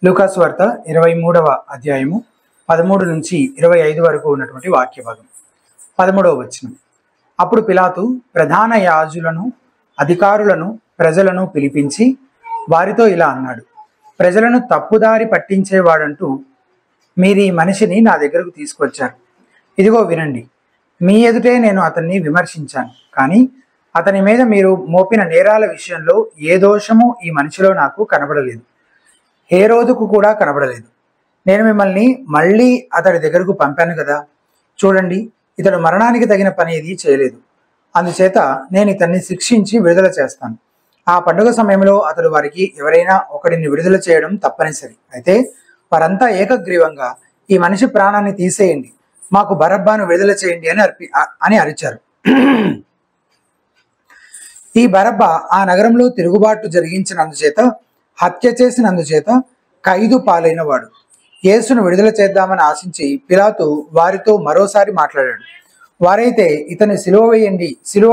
లూకాసు వార్త 23వ అధ్యాయము 13 నుంచి 25 వరకు ఉన్నటువంటి వాక్య భాగం. 13వ వచనం. అప్పుడు పిలాతు ప్రధాన యాజులను, అధికారులను, ప్రజలను పిలిపించి వారితో ఇలా అన్నాడు: ప్రజలను తప్పుదారి పట్టించేవాడంటూ మీరు ఈ మనిషిని నా దగ్గరకు తీసుకొచ్చారు. ఇదిగో వినండి. మీ ఎదుటే నేను అతన్ని విమర్శించాను, కానీ అతని మీద మీరు మోపిన నేరాల విషయంలో ఏ దోషము ఈ మనిషిలో నాకు కనబడలేదు, హేరోదుకు కూడా కనబడలేదు. నేను మిమ్మల్ని మళ్ళీ అతడి దగ్గరకు పంపాను కదా. చూడండి, ఇతడు మరణానికి తగిన పని ఏది చేయలేదు. అందుచేత నేను ఇతన్ని శిక్షించి విడుదల చేస్తాను. ఆ పండుగ సమయంలో అతడు వారికి ఎవరైనా ఒకడిని విడుదల చేయడం తప్పనిసరి. అయితే వారంతా ఏకగ్రీవంగా ఈ మనిషి ప్రాణాన్ని తీసేయండి, మాకు బరబ్బాను విడుదల చేయండి అని అరిచారు. ఈ బరబ్బా ఆ నగరంలో తిరుగుబాటు జరిగించినందుచేత, హత్య చేసినందుచేత ఖైదు పాలైన వాడు. యేసును విడుదల చేద్దామని ఆశించి పిలాతు వారితో మరోసారి మాట్లాడాడు. వారైతే ఇతన్ని సిలువ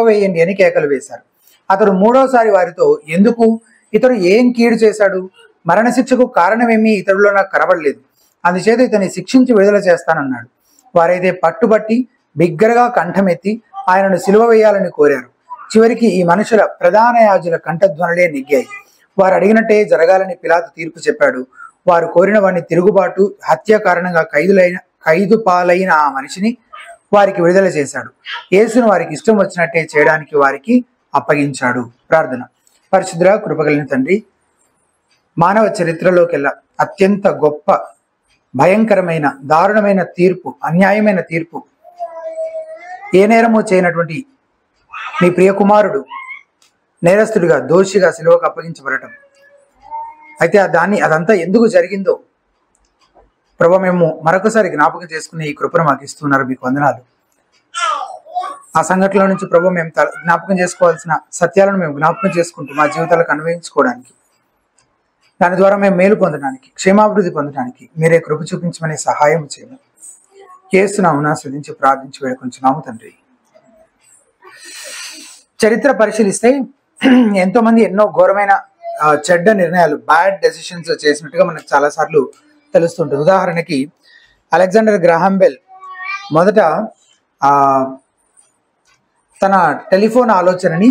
వేయండి అని కేకలు వేశారు. అతడు మూడోసారి వారితో, ఎందుకు? ఇతడు ఏం కీడు చేశాడు? మరణశిక్షకు కారణమేమీ ఇతడిలో నాకు కనబడలేదు. అందుచేత ఇతన్ని శిక్షించి విడుదల చేస్తానన్నాడు. వారైతే పట్టుబట్టి బిగ్గరగా కంఠమెత్తి ఆయనను సిలువ వేయాలని కోరారు. చివరికి ఈ మనుషుల ప్రధాన యాజుల కంఠధ్వనులే నెగ్గాయి. వారు అడిగినట్టే జరగాలని పిలాతు తీర్పు చెప్పాడు. వారు కోరిన వాడిని తిరుగుబాటు, హత్య కారణంగా ఖైదు పాలైన ఆ మనిషిని వారికి విడుదల చేశాడు. యేసును వారికి ఇష్టం వచ్చినట్టే చేయడానికి వారికి అప్పగించాడు. ప్రార్థన. పరిశుద్ధ కృపగలిగిన తండ్రి, మానవ చరిత్రలోకెల్లా అత్యంత గొప్ప, భయంకరమైన, దారుణమైన తీర్పు, అన్యాయమైన తీర్పు, ఏ నేరము చేయనటువంటి మీ ప్రియ కుమారుడు నేరస్తుడిగా, దోషిగా సిలువకు అప్పగించబడటం. అయితే అదంతా ఎందుకు జరిగిందో ప్రభు మేము మరొకసారి జ్ఞాపకం చేసుకునే ఈ కృపను మాకు ఇస్తున్నారు. మీకు వందనాలు. ఆ సంఘటనలో నుంచి ప్రభు మేము జ్ఞాపకం చేసుకోవాల్సిన సత్యాలను మేము జ్ఞాపకం చేసుకుంటూ మా జీవితాలకు అన్వయించుకోవడానికి, దాని ద్వారా మేము మేలు పొందడానికి, క్షేమాభివృద్ధి పొందడానికి మీరే కృప చూపించమని సహాయం చేయమని యేసు నామమున స్తుతించి ప్రార్థించి వేడుకొంచున్నాము తండ్రి. చరిత్ర పరిశీలిస్తే ఎంతో మంది ఎన్నో ఘోరమైన చెడ్డ నిర్ణయాలు, బ్యాడ్ డెసిషన్స్ చేసినట్టుగా మనకు చాలా సార్లు తెలుస్తుంటుంది. ఉదాహరణకి అలెగ్జాండర్ గ్రాహం బెల్ మొదట తన టెలిఫోన్ ఆలోచనని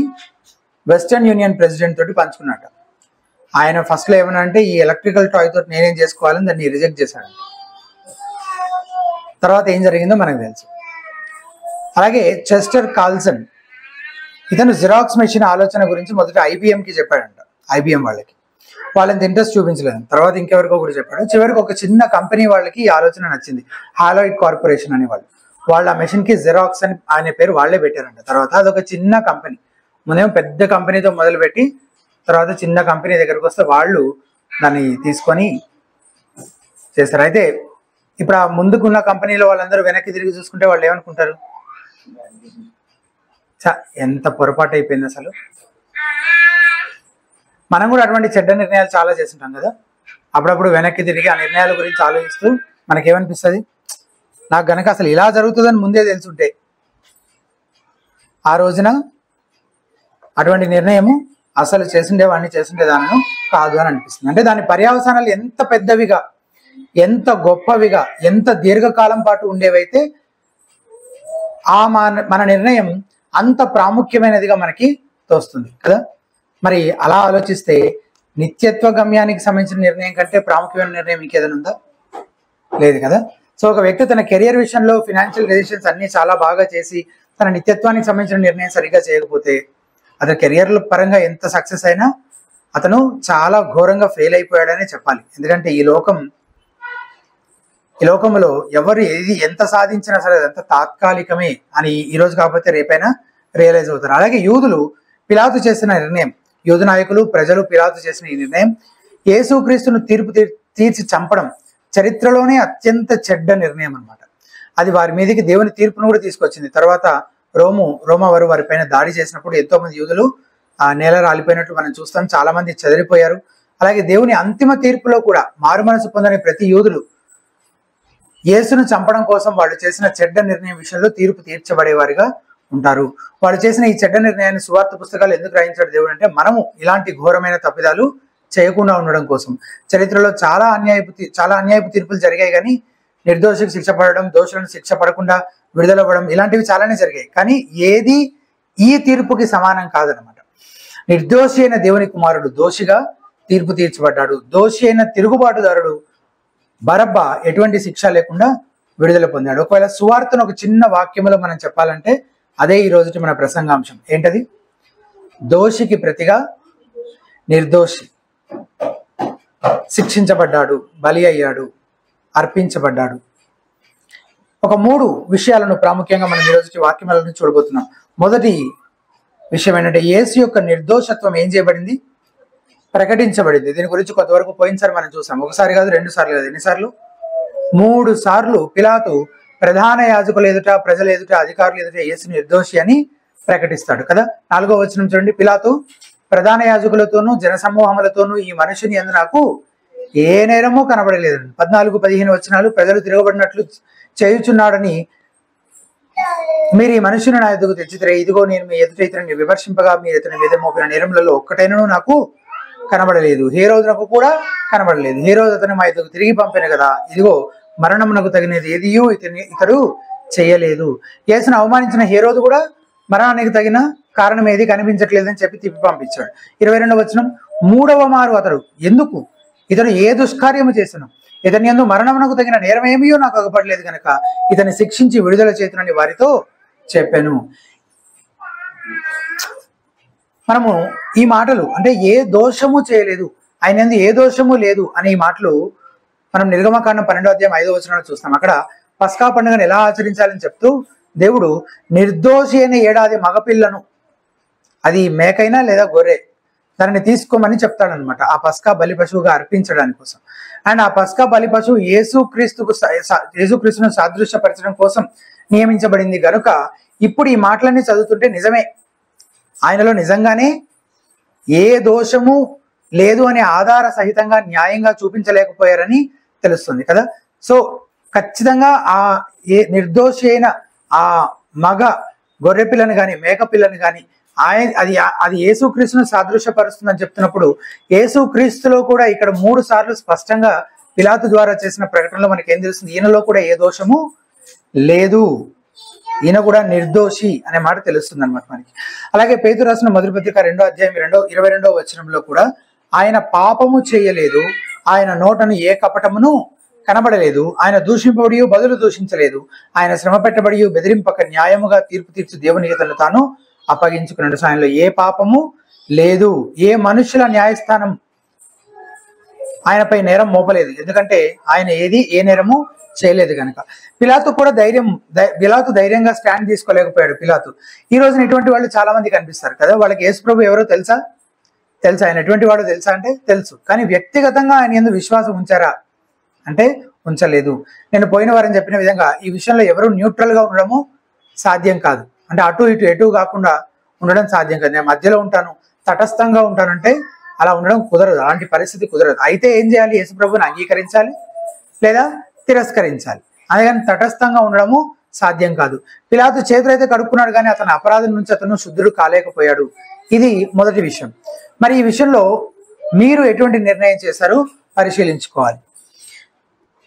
వెస్టర్న్ యూనియన్ ప్రెసిడెంట్ తోటి పంచుకున్నట్ట. ఆయన ఫస్ట్ లో ఏమన్నా అంటే ఈ ఎలక్ట్రికల్ టాయ్ తోటి నేనేం చేసుకోవాలని దాన్ని రిజెక్ట్ చేశాడు. తర్వాత ఏం జరిగిందో మనకు తెలుసు. అలాగే చెస్టర్ కాల్సన్, ఇతను జిరాక్స్ మెషిన్ ఆలోచన గురించి మొదట ఐబిఎంకి చెప్పాడంట. ఐబిఎం వాళ్ళని ఇంట్రెస్ట్ చూపించలేదు. తర్వాత ఇంకెవరికో కూడా చెప్పాడు. చివరికి ఒక చిన్న కంపెనీ వాళ్ళకి ఈ ఆలోచన నచ్చింది, హాలాయిడ్ కార్పొరేషన్ అనే వాళ్ళు ఆ మెషిన్ కి జిరాక్స్ అని అనే పేరు వాళ్ళే పెట్టారంట. తర్వాత అదొక చిన్న కంపెనీ. ముందేమో పెద్ద కంపెనీతో మొదలుపెట్టి తర్వాత చిన్న కంపెనీ దగ్గరకు వస్తే వాళ్ళు దాన్ని తీసుకొని చేస్తారు. అయితే ఇప్పుడు ఆ ముందుకున్న కంపెనీలో వాళ్ళందరూ వెనక్కి తిరిగి చూసుకుంటే వాళ్ళు ఏమనుకుంటారు? ఎంత పొరపాటు అయిపోయింది అసలు. మనం కూడా అటువంటి చెడ్డ నిర్ణయాలు చాలా చేస్తుంటాం కదా. అప్పుడప్పుడు వెనక్కి తిరిగి ఆ నిర్ణయాల గురించి ఆలోచిస్తూ మనకేమనిపిస్తుంది, నాకు గనక అసలు ఇలా జరుగుతుందని ముందే తెలుసుంటే ఆ రోజున అటువంటి నిర్ణయము అసలు చేసిండే దానిను కాదు అని అనిపిస్తుంది. అంటే దాని పర్యవసానాలు ఎంత పెద్దవిగా, ఎంత గొప్పవిగా, ఎంత దీర్ఘకాలం పాటు ఉండేవైతే మన నిర్ణయం అంత ప్రాముఖ్యమైనదిగా మనకి తోస్తుంది కదా. మరి అలా ఆలోచిస్తే నిత్యత్వ గమ్యానికి సంబంధించిన నిర్ణయం కంటే ప్రాముఖ్యమైన నిర్ణయం ఇంకేదైనా ఉందా? లేదు కదా. సో ఒక వ్యక్తి తన కెరియర్ విషయంలో ఫినాన్షియల్ డెసిషన్స్ అన్ని చాలా బాగా చేసి తన నిత్యత్వానికి సంబంధించిన నిర్ణయం సరిగ్గా చేయకపోతే అతని కెరియర్ పరంగా ఎంత సక్సెస్ అయినా అతను చాలా ఘోరంగా ఫెయిల్ అయిపోయాడనే చెప్పాలి. ఎందుకంటే ఈ లోకంలో ఎవరు ఏది ఎంత సాధించినా సరే అదంతా తాత్కాలికమే అని ఈ రోజు కాకపోతే రేపైనా రియలైజ్ అవుతారు. అలాగే యూదులు పిలాతు చేసిన నిర్ణయం, యూదు నాయకులు, ప్రజలు పిలాతు చేసిన ఈ నిర్ణయం యేసుక్రీస్తును తీర్చి చంపడం చరిత్రలోనే అత్యంత చెడ్డ నిర్ణయం అన్నమాట. అది వారి మీదకి దేవుని తీర్పును కూడా తీసుకొచ్చింది. తర్వాత రోమా వారు వారిపైన దాడి చేసినప్పుడు ఎంతో మంది యూదులు నేల రాలిపోయినట్లు మనం చూస్తాం. చాలా మంది చెదిరిపోయారు. అలాగే దేవుని అంతిమ తీర్పులో కూడా మారు మనసు పొందని ప్రతి యూదులు యేసును చంపడం కోసం వాళ్ళు చేసిన చెడ్డ నిర్ణయం విషయంలో తీర్పు తీర్చబడేవారిగా ఉంటారు. వాళ్ళు చేసిన ఈ చెడ్డ నిర్ణయాన్ని సువార్త పుస్తకాలు ఎందుకు రాయించాడు దేవుడు అంటే మనము ఇలాంటి ఘోరమైన తప్పిదాలు చేయకుండా ఉండడం కోసం. చరిత్రలో చాలా అన్యాయపు తీర్పులు జరిగాయి, కానీ నిర్దోషికి శిక్ష పడడం, దోషులను శిక్ష పడకుండా విడుదలవ్వడం ఇలాంటివి చాలానే జరిగాయి. కానీ ఏది ఈ తీర్పుకి సమానం కాదనమాట. నిర్దోషి అయిన దేవుని కుమారుడు దోషిగా తీర్పు తీర్చబడ్డాడు. దోషి అయిన తిరుగుబాటుదారుడు బరబ్బా ఎటువంటి శిక్ష లేకుండా విడుదల పొందాడు. ఒకవేళ సువార్తను ఒక చిన్న వాక్యంలో మనం చెప్పాలంటే అదే ఈ రోజుటి మన ప్రసంగాంశం. ఏంటది? దోషికి ప్రతిగా నిర్దోషి శిక్షించబడ్డాడు, బలి అయ్యాడు, అర్పించబడ్డాడు. ఒక 3 విషయాలను ప్రాముఖ్యంగా మనం ఈరోజు వాక్యములను చూడబోతున్నాం. మొదటి విషయం ఏంటంటే యేసు యొక్క నిర్దోషత్వం ఏం చేయబడింది? ప్రకటించబడింది. దీని గురించి కొంతవరకు పోయినసారి మనం చూసాం. ఒకసారి కాదు, 2 సార్లు కాదు, ఎన్నిసార్లు? 3 సార్లు పిలాతు ప్రధాన యాజకుల ఎదుట, ప్రజల ఎదుట, అధికారుల ఎదుట యేసు నిర్దోషి అని ప్రకటిస్తాడు కదా. 4వ వచనం చూడండి. పిలాతు ప్రధాన యాజకులతోనూ జనసమూహములతోనూ ఈ మనుషుని యందు నాకు ఏ నేరమూ కనబడలేదు. 14-15 వచనాలు. ప్రజలు తిరగబడినట్లు చేయుచున్నాడని మీరు ఈ మనుషుని నా ఎదుగు తెచ్చితే, ఇదిగో నేను మీ ఎదుట ఇతనిని విమర్శింపగా మీరు ఇతని మీద మోపిన నేరములలో ఒక్కటైనను నాకు కనబడలేదు. హేరోదునకు కూడా కనబడలేదు. హేరోదు అతను మా ఎదుగు తిరిగి పంపిన కదా, ఇదిగో మరణమునకు తగినది ఏదియో ఇతడు చేయలేదు. యేసును అవమానించిన హేరోదు కూడా మరణానికి తగిన కారణం ఏది కనిపించట్లేదని చెప్పి తిప్పి పంపించాడు. 22వ వచనం. 3వ మారు అతడు ఎందుకు ఇతను ఏ దుష్కార్యము చేసను, ఇతని యందు మరణమునకు తగిన నేరం ఏమియో నాకు అగపడలేదు కనుక ఇతన్ని శిక్షించి విడుదల చేతునని వారితో చెప్పాను. మనము ఈ మాటలు అంటే ఏ దోషము చేయలేదు, ఆయన యందు ఏ దోషము లేదు అనే ఈ మాటలు మనం నిర్గమకాండం 12వ అధ్యాయం 5వ వచనంలో చూస్తాం. అక్కడ పస్కా పండుగను ఎలా ఆచరించాలని చెప్తూ దేవుడు నిర్దోషి అయిన ఏడాది మగపిల్లను, అది మేకైనా లేదా గొర్రె, దానిని తీసుకోమని చెప్తాడనమాట ఆ పస్కా బలి పశువుగా అర్పించడానికి కోసం. అండ్ ఆ పస్కా బలి పశువు యేసుక్రీస్తును సాదృశ్యపరచడం కోసం నియమించబడింది గనుక ఇప్పుడు ఈ మాటలన్నీ చదువుతుంటే నిజమే, ఆయనలో నిజంగానే ఏ దోషము లేదు అనే ఆధార సహితంగా న్యాయంగా చూపించలేకపోయారని తెలుస్తుంది కదా. సో ఖచ్చితంగా ఆ నిర్దోషి అయిన ఆ మగ గొర్రె పిల్లని కానీ మేక పిల్లని కానీ అది యేసుక్రీస్తును సాదృశ్యపరుస్తుందని చెప్తున్నప్పుడు యేసుక్రీస్తులో కూడా ఇక్కడ 3 సార్లు స్పష్టంగా పిలాతు ద్వారా చేసిన ప్రకటనలో మనకి ఏం తెలుస్తుంది? ఈయనలో కూడా ఏ దోషము లేదు, ఈయన కూడా నిర్దోషి అనే మాట తెలుస్తుంది అనమాట మనకి. అలాగే పేతురు రాసిన మొదటి పత్రిక 2వ అధ్యాయం 22వ వచనంలో కూడా ఆయన పాపము చేయలేదు, ఆయన నోటను ఏ కపటమును కనబడలేదు, ఆయన దూషింపబడి బదులు దూషించలేదు, ఆయన శ్రమ పెట్టబడి బెదిరింపక న్యాయముగా తీర్పు తీర్చు దేవునికి తను తాను అప్పగించుకున్నాడు. ఆయనలో ఏ పాపము లేదు, ఏ మనుషుల న్యాయస్థానం ఆయనపై నేరం మోపలేదు, ఎందుకంటే ఆయన ఏ నేరము చేయలేదు కనుక. పిలాతు ధైర్యంగా స్టాండ్ తీసుకోలేకపోయాడు. ఈ రోజున ఇటువంటి వాళ్ళు చాలా మంది కనిపిస్తారు కదా. వాళ్ళకి యేసు ప్రభు ఎవరో తెలుసా? ఆయన ఎటువంటి వాడో తెలుసా అంటే తెలుసు, కానీ వ్యక్తిగతంగా ఆయన యందు విశ్వాసం ఉంచారా అంటే ఉంచలేదు. నేను పోయిన వారని చెప్పిన విధంగా ఈ విషయంలో ఎవరు న్యూట్రల్ గా ఉండడము సాధ్యం కాదు. అంటే అటు ఇటు ఎటు కాకుండా ఉండడం సాధ్యం కాదు. నేను మధ్యలో ఉంటాను, తటస్థంగా ఉంటానంటే అలా ఉండడం కుదరదు, అలాంటి పరిస్థితి కుదరదు. అయితే ఏం చేయాలి? యేసు ప్రభువుని అంగీకరించాలి లేదా తిరస్కరించాలి. అందుకని తటస్థంగా ఉండడము సాధ్యం కాదు. పిలాతు చేతులైతే కడుక్కున్నాడు, కానీ అతని అపరాధం నుంచి అతను శుద్ధుడు కాలేకపోయాడు. ఇది మొదటి విషయం. మరి ఈ విషయంలో మీరు ఎటువంటి నిర్ణయం చేశారో పరిశీలించుకోవాలి.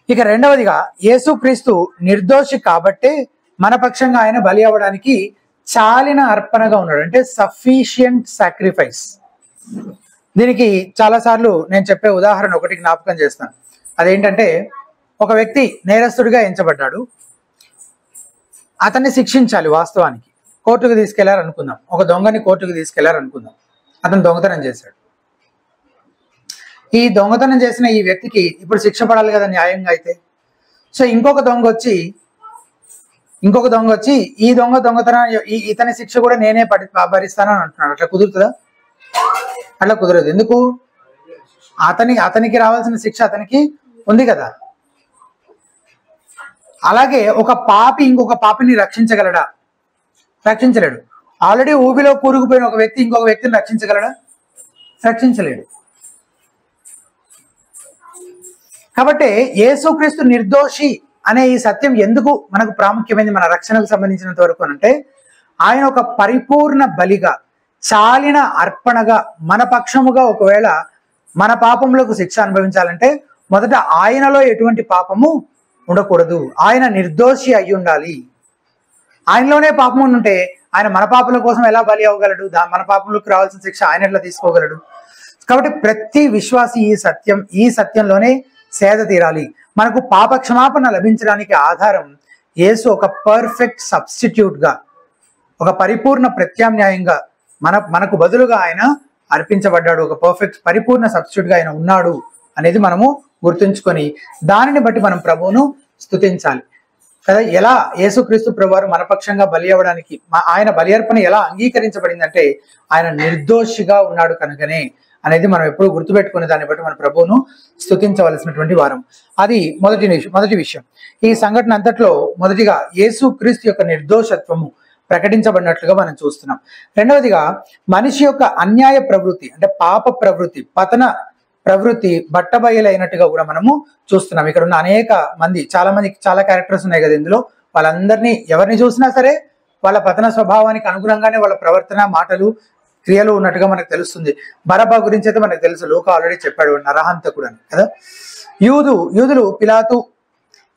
ఇక రెండవదిగా యేసుక్రీస్తు నిర్దోషి కాబట్టే మన పక్షంగా ఆయన బలి అవ్వడానికి చాలిన అర్పణగా ఉన్నాడు, అంటే సఫిషియంట్ సాక్రిఫైస్. దీనికి చాలాసార్లు నేను చెప్పే ఉదాహరణ ఒకటి జ్ఞాపకం చేస్తాను. అదేంటంటే ఒక వ్యక్తి నేరస్తుడిగా ఎంచబడ్డాడు, అతన్ని శిక్షించాలి. వాస్తవానికి కోర్టుకు తీసుకెళ్లారనుకుందాం, ఒక దొంగని కోర్టుకు తీసుకెళ్లారనుకుందాం. అతను దొంగతనం చేశాడు. ఈ దొంగతనం చేసిన ఈ వ్యక్తికి ఇప్పుడు శిక్ష పడాలి కదా న్యాయంగా అయితే. సో ఇంకొక దొంగ వచ్చి ఈ దొంగతనం ఇతని శిక్ష కూడా నేనే భరిస్తానని అంటున్నాడు. అట్లా కుదురుతుందా? అట్లా కుదరదు. ఎందుకు? అతనికి రావాల్సిన శిక్ష అతనికి ఉంది కదా. అలాగే ఒక పాపి ఇంకొక పాపిని రక్షించగలడా? రక్షించలేడు. ఆల్రెడీ ఊబిలో కూరుకుపోయిన ఒక వ్యక్తి ఇంకొక వ్యక్తిని రక్షించగలడా? రక్షించలేడు. కాబట్టి యేసుక్రీస్తు నిర్దోషి అనే ఈ సత్యం ఎందుకు మనకు ప్రాముఖ్యమైనది మన రక్షణకు సంబంధించినంత వరకు అంటే, ఆయన ఒక పరిపూర్ణ బలిగా చాలిన అర్పణగా మన పక్షముగా ఒకవేళ మన పాపములకు శిక్ష అనుభవించాలంటే మొదట ఆయనలో ఎటువంటి పాపము ఉండకూడదు. ఆయన నిర్దోషి అయి ఉండాలి. ఆయనలోనే పాపం ఉంటే ఆయన మన పాపల కోసం ఎలా బలి అవ్వగలడు? మన పాపంలోకి రావాల్సిన శిక్ష ఆయన ఎట్లా తీసుకోగలడు? కాబట్టి ప్రతి విశ్వాసి ఈ సత్యంలోనే సేద తీరాలి. మనకు పాప క్షమాపణ లభించడానికి ఆధారం యేసు ఒక పర్ఫెక్ట్ సబ్స్టిట్యూట్ గా, ఒక పరిపూర్ణ ప్రత్యామ్నాయంగా మనకు బదులుగా ఆయన అర్పించబడ్డాడు. ఒక పరిపూర్ణ సబ్స్టిట్యూట్ గా ఆయన ఉన్నాడు అనేది మనము గుర్తుంచుకొని దానిని బట్టి మనం ప్రభువును స్తుతించాలి కదా. ఎలా యేసుక్రీస్తు ప్రభువారు మన పక్షంగా బలి అవ్వడానికి ఆయన బలి అర్పణ ఎలా అంగీకరించబడిందంటే ఆయన నిర్దోషిగా ఉన్నాడు కనుకనే అనేది మనం ఎప్పుడు గుర్తుపెట్టుకునే దాన్ని బట్టి మన ప్రభువును స్తుతించవలసినటువంటి వారం. అది మొదటి విషయం. ఈ సంఘటన అంతట్లో మొదటిగా యేసుక్రీస్తు యొక్క నిర్దోషత్వము ప్రకటించబడినట్లుగా మనం చూస్తున్నాం. రెండవదిగా మనిషి యొక్క అన్యాయ ప్రవృత్తి అంటే పాప ప్రవృత్తి, పతన ప్రవృత్తి బట్టబయలైనట్టుగా కూడా మనము చూస్తున్నాం. ఇక్కడ ఉన్న అనేక మంది చాలా క్యారెక్టర్స్ ఉన్నాయి కదా ఇందులో. వాళ్ళందరినీ ఎవరిని చూసినా సరే వాళ్ళ పతన స్వభావానికి అనుగుణంగానే వాళ్ళ ప్రవర్తన, మాటలు, క్రియలు ఉన్నట్టుగా మనకు తెలుస్తుంది. బరబ్బా గురించి అయితే మనకు తెలుసు, లోక ఆల్రెడీ చెప్పాడు, నరహంతకుడు అని కదా. యూదులు పిలాతు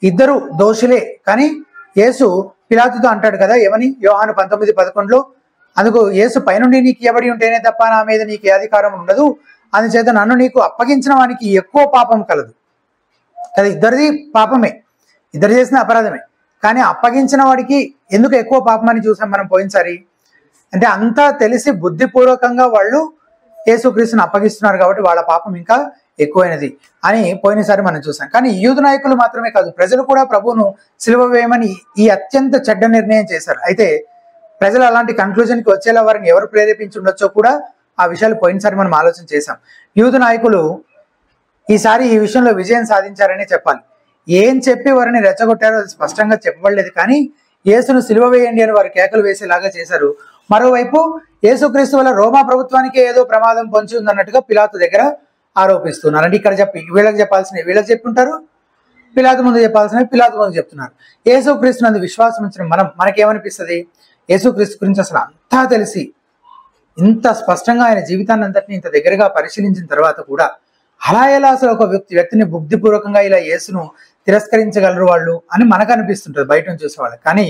ఇద్దరు దోషులే, కానీ యేసు పిలాతుతో అంటాడు కదా ఏమని, యోహాను 19:11 అందుకు యేసు పైనుండి నీకు ఇవ్వబడి ఉంటేనే తప్ప నా మీద నీకు ఏ అధికారం ఉండదు, అందుచేత నన్ను నీకు అప్పగించిన వానికి ఎక్కువ పాపం కలదు కదా. ఇద్దరిది పాపమే, ఇద్దరు చేసిన అపరాధమే, కానీ అప్పగించిన వాడికి ఎందుకు ఎక్కువ పాపం అని చూసాం మనం పోయినసారి. అంటే అంతా తెలిసి బుద్ధిపూర్వకంగా వాళ్ళు యేసుక్రీస్తుని అప్పగిస్తున్నారు కాబట్టి వాళ్ళ పాపం ఇంకా ఎక్కువైనది అని పోయినసారి మనం చూసాం. కానీ యూదు నాయకులు మాత్రమే కాదు, ప్రజలు కూడా ప్రభువును సిలువ వేయమని ఈ అత్యంత చెడ్డ నిర్ణయం చేశారు. అయితే ప్రజలు అలాంటి కన్క్లూజన్కి వచ్చేలా వారిని ఎవరు ప్రేరేపించి ఉండొచ్చో కూడా ఆ విషయాలు పోయినసారి మనం ఆలోచన చేశాం. యూదు నాయకులు ఈసారి ఈ విషయంలో విజయం సాధించారనే చెప్పాలి. ఏం చెప్పి వారిని రెచ్చగొట్టారో అది స్పష్టంగా చెప్పబడలేదు, కానీ యేసును సిలువ వేయండి అని వారు కేకలు వేసేలాగా చేశారు. మరోవైపు యేసుక్రీస్తు వల్ల రోమా ప్రభుత్వానికి ఏదో ప్రమాదం పొంచి ఉందన్నట్టుగా పిలాతు దగ్గర ఆరోపిస్తున్నారు. అంటే ఇక్కడ వీళ్ళకి చెప్పాల్సినవి వీళ్ళకి చెప్పుంటారు, పిలాతు ముందు చెప్పాల్సినవి పిలాతు ముందు చెప్తున్నారు. యేసుక్రీస్తు నందు విశ్వాసం ఉంచిన మనకేమనిపిస్తుంది? యేసుక్రీస్తు గురించి అసలు అంతా తెలిసి ఇంత స్పష్టంగా ఆయన జీవితాన్ని అంతటిని ఇంత దగ్గరగా పరిశీలించిన తర్వాత కూడా అలా ఎలా అసలు ఒక వ్యక్తిని బుద్ధిపూర్వకంగా ఇలా యేసును తిరస్కరించగలరు వాళ్ళు అని మనకు అనిపిస్తుంటుంది బయట నుంచి చూసేవాళ్ళకి. కానీ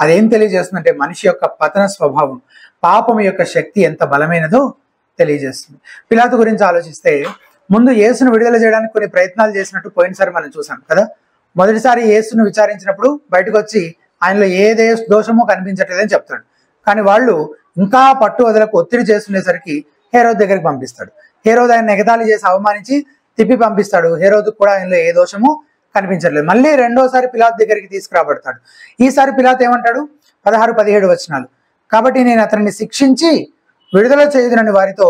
అదేం తెలియజేస్తుందంటే మనిషి యొక్క పతన స్వభావం, పాపం యొక్క శక్తి ఎంత బలమైనదో తెలియజేస్తుంది. పిలాతు గురించి ఆలోచిస్తే ముందు యేసును విడుదల చేయడానికి కొన్ని ప్రయత్నాలు చేసినట్టు పోయినసారి మనం చూసాం కదా. మొదటిసారి యేసును విచారించినప్పుడు బయటకు వచ్చి ఆయనలో ఏ దోషమో కనిపించట్లేదని చెప్తాడు. కానీ వాళ్ళు ఇంకా పట్టు వదలకు ఒత్తిడి చేస్తుండేసరికి హేరోదు దగ్గరికి పంపిస్తాడు. హేరోదు ఆయన ఎగతాళి చేసి అవమానించి తిప్పి పంపిస్తాడు. హేరోదు కూడా ఆయనలో ఏ దోషము కనిపించట్లేదు. మళ్ళీ రెండోసారి పిలాతు దగ్గరికి తీసుకురాబడతాడు. ఈసారి పిలాతు ఏమంటాడు? 16-17 వచనాలు. కాబట్టి నేను అతనిని శిక్షించి విడుదల చేయుదునని వారితో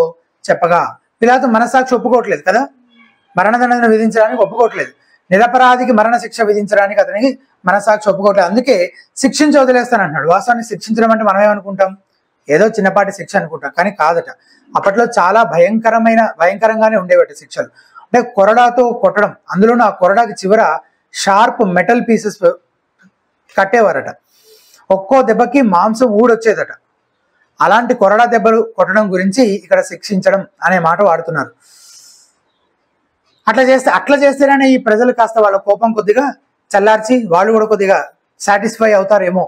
చెప్పగా, పిలాతు మనస్సాక్షి ఒప్పుకోవట్లేదు కదా, మరణదండన విధించడానికి ఒప్పుకోవట్లేదు. నిరపరాధికి మరణ శిక్ష విధించడానికి అతనికి మనస్సాక్షి ఒప్పుకోవట్లేదు. అందుకే శిక్షించి వదిలేస్తాను అంటున్నాడు. వాస్తవాన్ని శిక్షించడం అంటే మనం ఏమనుకుంటాం? ఏదో చిన్నపాటి శిక్ష అనుకుంటాం, కానీ కాదట. అప్పట్లో చాలా భయంకరంగానే ఉండేవట శిక్షలు. అంటే కొరడాతో కొట్టడం, అందులోనూ ఆ కొరడాకి చివర షార్ప్ మెటల్ పీసెస్ కట్టేవారట. ఒక్కో దెబ్బకి మాంసం ఊడొచ్చేదట. అలాంటి కొరడా దెబ్బలు కొట్టడం గురించి ఇక్కడ శిక్షించడం అనే మాట వాడుతున్నారు. అట్లా చేస్తేనే ఈ ప్రజలు కాస్త వాళ్ళ కోపం కొద్దిగా చల్లార్చి వాళ్ళు కూడా కొద్దిగా సాటిస్ఫై అవుతారేమో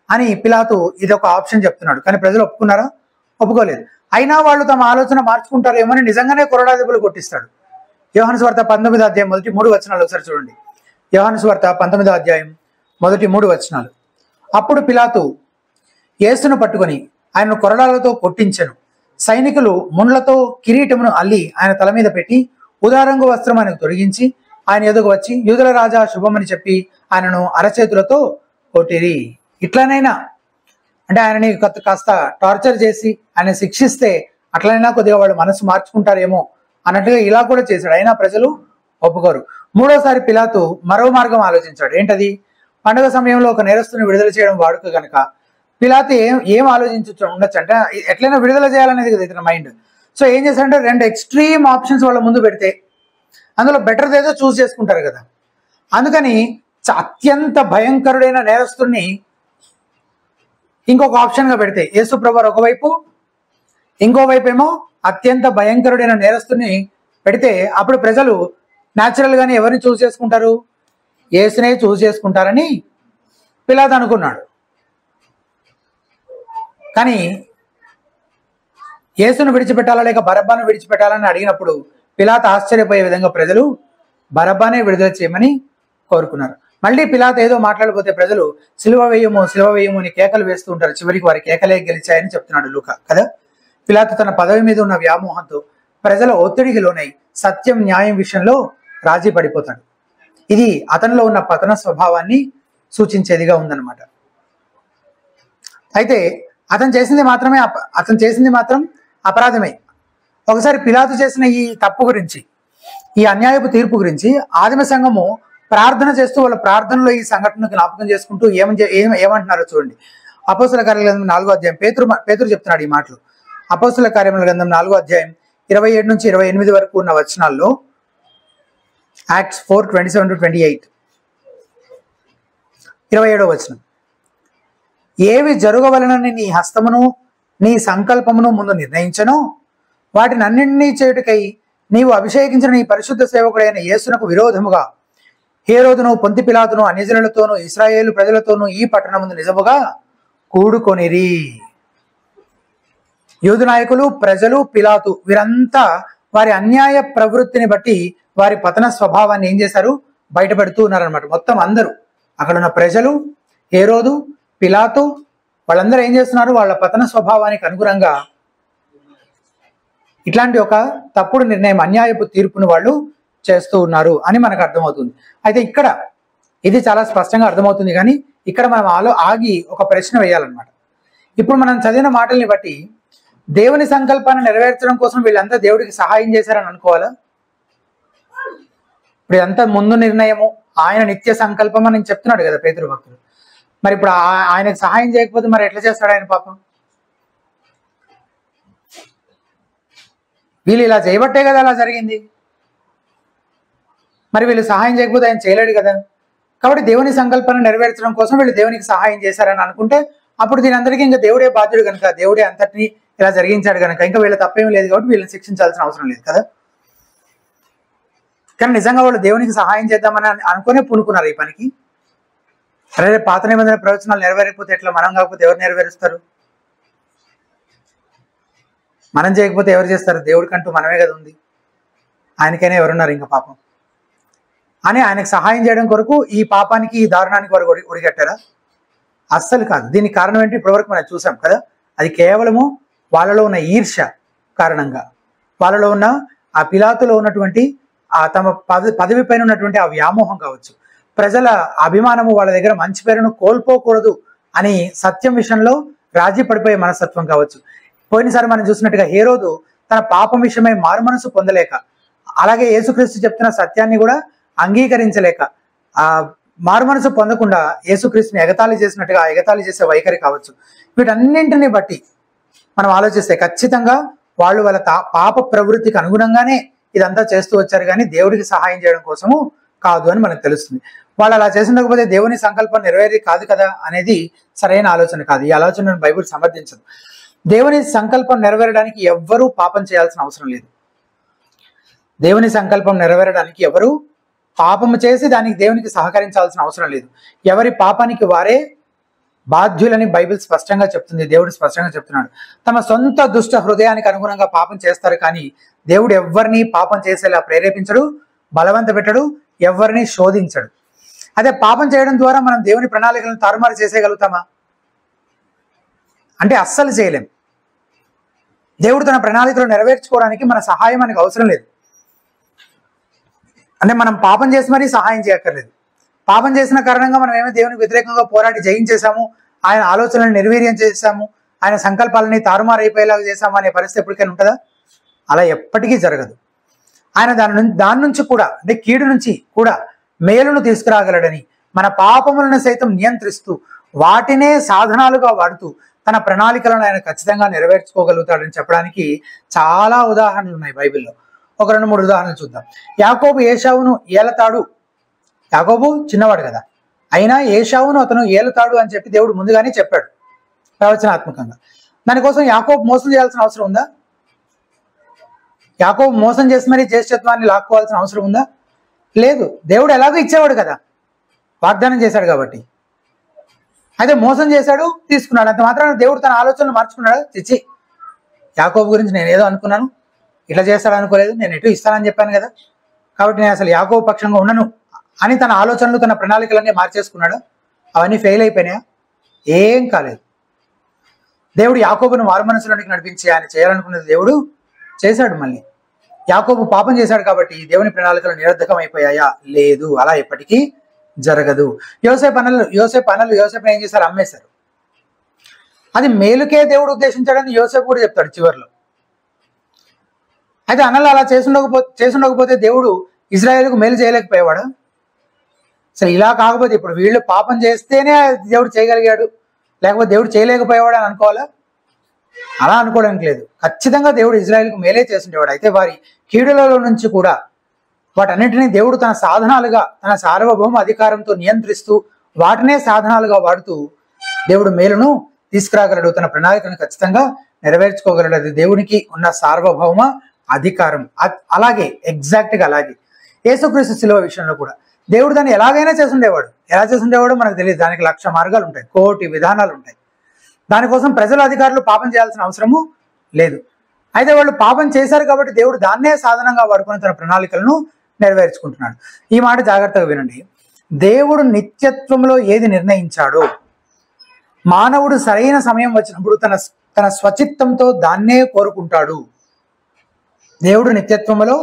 అని పిలాతు ఇది ఒక ఆప్షన్ చెప్తున్నాడు. కానీ ప్రజలు ఒప్పుకున్నారా? ఒప్పుకోలేదు. అయినా వాళ్ళు తమ ఆలోచన మార్చుకుంటారేమో అని నిజంగానే కొరడా దెబ్బలు కొట్టిస్తాడు. యోహాను సువార్త 19వ అధ్యాయం మొదటి 3 వచనాలు ఒకసారి చూడండి. యోహాను సువార్త 19వ అధ్యాయం మొదటి 3 వచనాలు. అప్పుడు పిలాతు యేసును పట్టుకొని ఆయనను కొరడాలతో కొట్టించెను. సైనికులు ముండ్లతో కిరీటమును అల్లి ఆయన తల మీద పెట్టి ఉదారంగు వస్త్రం ఆయనకు తొడిగించి ఆయన ఎదుగు వచ్చి యూదుల రాజా శుభమని చెప్పి ఆయనను అరచేతులతో కొట్టిరి. ఇట్లనైనా అంటే ఆయనని కాస్త టార్చర్ చేసి ఆయన శిక్షిస్తే అట్లనైనా కొద్దిగా వాళ్ళు మనసు మార్చుకుంటారేమో అన్నట్టుగా ఇలా కూడా చేశాడు. అయినా ప్రజలు ఒప్పుకోరు. మూడోసారి పిలాతు మరో మార్గం ఆలోచించాడు. ఏంటది? పండుగ సమయంలో ఒక నేరస్తుని విడుదల చేయడం వాడుక కనుక పిలాతు ఏం ఉండొచ్చు అంటే ఎట్లయినా విడుదల చేయాలనేది కదా ఇతని మైండ్. సో ఏం చేశాడంటే 2 ఎక్స్ట్రీమ్ ఆప్షన్స్ వాళ్ళ ముందు పెడితే అందులో బెటర్ది ఏదో చూస్ చేసుకుంటారు కదా. అందుకని అత్యంత భయంకరుడైన నేరస్తుడిని ఇంకొక ఆప్షన్గా పెడితే యేసు ప్రభువారు ఒకవైపు, ఇంకోవైపు ఏమో అత్యంత భయంకరుడైన నేరస్తుని పెడితే అప్పుడు ప్రజలు న్యాచురల్గానే ఎవరిని చూస్ చేసుకుంటారు? యేసునే చూస్ చేసుకుంటారని పిలాతు అనుకున్నాడు. కానీ యేసును విడిచిపెట్టాలా లేక బరబ్బాను విడిచిపెట్టాలని అడిగినప్పుడు పిలాతు ఆశ్చర్యపోయే విధంగా ప్రజలు బరబ్బానే విడుదల చేయమని కోరుకున్నారు. మళ్ళీ పిలాతు ఏదో మాట్లాడిపోతే ప్రజలు సిలువ వేయము అని కేకలు వేస్తూ ఉంటారు. చివరికి వారి కేకలే గెలిచాయని చెప్తున్నాడు లూకా కదా. పిలాతు తన పదవి మీద ఉన్న వ్యామోహంతో ప్రజల ఒత్తిడికి లోనై సత్యం న్యాయం విషయంలో రాజీ పడిపోతాడు. ఇది అతనిలో ఉన్న పతన స్వభావాన్ని సూచించేదిగా ఉందన్నమాట. అయితే అతను చేసింది మాత్రం అపరాధమే. ఒకసారి పిలాతు చేసిన ఈ తప్పు గురించి, ఈ అన్యాయపు తీర్పు గురించి ఆదిమ సంఘము ప్రార్థన చేస్తూ వాళ్ళ ప్రార్థనలో ఈ సంఘటనను జ్ఞాపకం చేసుకుంటూ ఏమంటున్నారో చూడండి. అపోస్తుల కార్యముల గ్రంథం 4వ అధ్యాయం పేతురు చెప్తున్నాడు ఈ మాటలు. అపోస్తుల కార్యముల గ్రంథం 4వ అధ్యాయం 27 నుంచి 28 వరకు ఉన్న వచనాల్లో, Acts 4:27-28, 27వ వచనం. ఏవి జరగవలనని నీ హస్తమును నీ సంకల్పమును ముందు నిర్ణయించను, వాటిని అన్నింటినీ చేయుటకై నీవు అభిషేకించిన నీ పరిశుద్ధ సేవకుడైన యేసునకు విరోధముగా హేరోదును పొంతి పిలాతును అన్యజనులతోనూ ఇశ్రాయేలు ప్రజలతోనూ ఈ పట్టణమును నిజముగా కూడుకొనిరి. యూదు నాయకులు, ప్రజలు, పిలాతు వీరంతా వారి అన్యాయ ప్రవృత్తిని బట్టి వారి పతన స్వభావాన్ని ఏం చేశారు? బయటపెడుతూ ఉన్నారనమాట. మొత్తం అందరూ, అక్కడ ఉన్న ప్రజలు, హేరోదు, పిలాతు, వాళ్ళందరూ ఏం చేస్తున్నారు? వాళ్ళ పతన స్వభావానికి అనుగుణంగా ఇట్లాంటి ఒక తప్పుడు నిర్ణయం, అన్యాయపు తీర్పును వాళ్ళు చేస్తూ ఉన్నారు అని మనకు అర్థమవుతుంది. అయితే ఇక్కడ ఇది చాలా స్పష్టంగా అర్థమవుతుంది. కానీ ఇక్కడ మనం ఆగి ఒక ప్రశ్న వేయాలన్నమాట. ఇప్పుడు మనం చదివిన మాటల్ని బట్టి దేవుని సంకల్పాన్ని నెరవేర్చడం కోసం వీళ్ళంతా దేవుడికి సహాయం చేశారని అనుకోవాలా? ఇప్పుడు ఇదంతా ముందు నిర్ణయము, ఆయన నిత్య సంకల్పం అని చెప్తున్నాడు కదా పేతురు భక్తుడు. మరి ఇప్పుడు ఆయనకు సహాయం చేయకపోతే మరి ఎట్లా చేస్తాడు ఆయన పాపం? వీళ్ళు ఇలా చేయబట్టే కదా అలా జరిగింది. మరి వీళ్ళు సహాయం చేయకపోతే ఆయన చేయలేడు కదా. కాబట్టి దేవుని సంకల్పాన్ని నెరవేర్చడం కోసం వీళ్ళు దేవునికి సహాయం చేశారని అనుకుంటే అప్పుడు దీని అందరికీ ఇంకా దేవుడే బాధ్యుడు కనుక, దేవుడే అంతటినీ ఇలా జరిగించాడు కనుక ఇంకా వీళ్ళ తప్పేం లేదు కాబట్టి వీళ్ళని శిక్షించాల్సిన అవసరం లేదు కదా. కానీ నిజంగా వాళ్ళు దేవునికి సహాయం చేద్దామని అనుకునే పూనుకున్నారు ఈ పనికి. అరే పాత నిబంధన ప్రవచనాలు నెరవేరకపోతే ఎట్లా? మనం కాకపోతే ఎవరు నెరవేరుస్తారు? మనం చేయకపోతే ఎవరు చేస్తారు? దేవుడికంటూ మనమే కదా ఉంది, ఆయనకైనా ఎవరున్నారు ఇంకా పాపం అని ఆయనకు సహాయం చేయడం కొరకు ఈ పాపానికి, ఈ దారుణానికి వారు ఒడిగట్టారా? అస్సలు కాదు. దీనికి కారణం ఏంటి? ఇప్పటివరకు మనం చూసాం కదా. అది కేవలము వాళ్ళలో ఉన్న ఈర్ష్య కారణంగా, వాళ్ళలో ఉన్న ఆ పిలాతులో ఉన్నటువంటి ఆ తమ పదవి పైన ఉన్నటువంటి ఆ వ్యామోహం కావచ్చు, ప్రజల అభిమానము, వాళ్ళ దగ్గర మంచి పేరును కోల్పోకూడదు అని సత్యం విషయంలో రాజీ పడిపోయే మనస్తత్వం కావచ్చు. పోయినసారి మనం చూసినట్టుగా హేరోదు తన పాపం విషయమై మారు మనసు పొందలేక, అలాగే యేసుక్రీస్తు చెప్తున్న సత్యాన్ని కూడా అంగీకరించలేక, ఆ మారు మనసు పొందకుండా యేసుక్రీస్తుని ఎగతాళి చేసినట్టుగా ఎగతాళి చేసే వైఖరి కావచ్చు. వీటన్నింటిని బట్టి మనం ఆలోచిస్తే ఖచ్చితంగా వాళ్ళు వాళ్ళ పాప ప్రవృత్తికి అనుగుణంగానే ఇదంతా చేస్తూ వచ్చారు, కానీ దేవుడికి సహాయం చేయడం కోసము కాదు అని మనకు తెలుస్తుంది. వాళ్ళు అలా చేసినకపోతే దేవుని సంకల్పం నెరవేరేది కాదు కదా అనేది సరైన ఆలోచన కాదు. ఈ ఆలోచనను బైబిల్ సమర్థించదు. దేవుని సంకల్పం నెరవేరడానికి ఎవ్వరూ పాపం చేయాల్సిన అవసరం లేదు. దేవుని సంకల్పం నెరవేరడానికి ఎవరు పాపము చేసి దానికి దేవునికి సహకరించాల్సిన అవసరం లేదు. ఎవరి పాపానికి వారే బాధ్యులని బైబిల్ స్పష్టంగా చెప్తుంది. దేవుడు స్పష్టంగా చెప్తున్నాడు. తమ సొంత దుష్ట హృదయానికి అనుగుణంగా పాపం చేస్తారు, కానీ దేవుడు ఎవరిని పాపం చేసేలా ప్రేరేపించడు, బలవంత పెట్టడు, ఎవరిని శోధించడు. అదే పాపం చేయడం ద్వారా మనం దేవుని ప్రణాళికలను తారుమారు చేసేయగలుగుతామా అంటే అస్సలు చేయలేం. దేవుడు తన ప్రణాళికలు నెరవేర్చుకోవడానికి మన సహాయం మనకు అవసరం లేదు. అంటే మనం పాపం చేసి మరీ సహాయం చేయక్కర్లేదు. పాపం చేసిన కారణంగా మనం ఏమో దేవునికి వ్యతిరేకంగా పోరాడి జయించేశాము, ఆయన ఆలోచనలను నిర్వీర్యం చేశాము, ఆయన సంకల్పాలని తారుమారు అయిపోయేలాగా చేశాము అనే పరిస్థితి ఎప్పటికైనా ఉంటుందా? అలా ఎప్పటికీ జరగదు. ఆయన దాని నుంచి కూడా, అంటే కీడు నుంచి కూడా మేలును తీసుకురాగలడని, మన పాపములను సైతం నియంత్రిస్తూ వాటినే సాధనాలుగా వాడుతూ తన ప్రణాళికలను ఆయన ఖచ్చితంగా నెరవేర్చుకోగలుగుతాడని చెప్పడానికి చాలా ఉదాహరణలు ఉన్నాయి బైబిల్లో. ఒక 2-3 ఉదాహరణలు చూద్దాం. యాకోబు ఏశావును ఏలతాడు. యాకోబు చిన్నవాడు కదా, అయినా ఏశావును అతను ఏలుతాడు అని చెప్పి దేవుడు ముందుగానే చెప్పాడు ప్రవచనాత్మకంగా. దానికోసం యాకోబు మోసం చేయాల్సిన అవసరం ఉందా? యాకోబు మోసం చేసి మరీ జ్యేష్ఠత్వాన్ని లాక్కోవాల్సిన అవసరం ఉందా? లేదు. దేవుడు ఎలాగో ఇచ్చేవాడు కదా, వాగ్దానం చేశాడు కాబట్టి. అయితే మోసం చేశాడు, తీసుకున్నాడు. అంత మాత్రాన దేవుడు తన ఆలోచనలు మార్చుకున్నాడు? చిచ్చి, యాకోబు గురించి నేను ఏదో అనుకున్నాను, ఇట్లా చేస్తాడు అనుకోలేదు, నేను ఎటు ఇస్తానని చెప్పాను కదా, కాబట్టి నేను అసలు యాకోబు పక్షంగా ఉండను అని తన ఆలోచనలు తన ప్రణాళికలన్నీ మార్చేసుకున్నాడు. అవన్నీ ఫెయిల్ అయిపోయినాయా? ఏం కాలేదు. దేవుడు యాకోబును మారు మనసులోనికి నడిపించి ఆయన చేయాలనుకున్నది దేవుడు చేశాడు. మళ్ళీ యాకోబు పాపం చేశాడు కాబట్టి దేవుని ప్రణాళికలు నిరర్ధకం అయిపోయాయా? లేదు, అలా ఎప్పటికీ జరగదు. యోసేపు ఏం చేశారు? అమ్మేశారు. అది మేలుకే దేవుడు ఉద్దేశించాడని యోసేపు కూడా చెప్తాడు చివరిలో. అయితే అన్నలు అలా చేసుండకపోతే దేవుడు ఇజ్రాయేలుకు మేలు చేయలేకపోయేవాడు. అసలు ఇలా కాకపోతే ఇప్పుడు వీళ్ళు పాపం చేస్తేనే దేవుడు చేయగలిగాడు, లేకపోతే దేవుడు చేయలేకపోయేవాడు అని అనుకోవాలా? అలా అనుకోవడానికి లేదు. ఖచ్చితంగా దేవుడు ఇజ్రాయేల్కు మేలే చేస్తుండేవాడు. అయితే వారి కీడులలో నుంచి కూడా వాటన్నిటినీ దేవుడు తన సాధనాలుగా, తన సార్వభౌమ అధికారంతో నియంత్రిస్తూ వాటినే సాధనాలుగా వాడుతూ దేవుడు మేలును తీసుకురాగలడు. తన ప్రణాళికను ఖచ్చితంగా నెరవేర్చుకోగలడు. అది దేవునికి ఉన్న సార్వభౌమ అధికారం. అలాగే ఎగ్జాక్ట్గా అలాగే యేసుక్రీస్తు శిలువ విషయంలో కూడా దేవుడు దాన్ని ఎలాగైనా చేసుండేవాడు. ఎలా చేసుండేవాడో మనకు తెలియదు. దానికి 1,00,000 మార్గాలు ఉంటాయి, కోటి విధానాలు ఉంటాయి. దానికోసం ప్రజలు, అధికారులు పాపం చేయాల్సిన అవసరము లేదు. అయితే వాళ్ళు పాపం చేశారు కాబట్టి దేవుడు దాన్నే సాధనంగా వాడుకొని తన ప్రణాళికలను నెరవేర్చుకుంటున్నాడు. ఈ మాట జాగ్రత్తగా వినండి. దేవుడు నిత్యత్వంలో ఏది నిర్ణయించాడో మానవుడు సరైన సమయం వచ్చినప్పుడు తన స్వచిత్తంతో దాన్నే కోరుకుంటాడు. దేవుడు నిత్యత్వంలో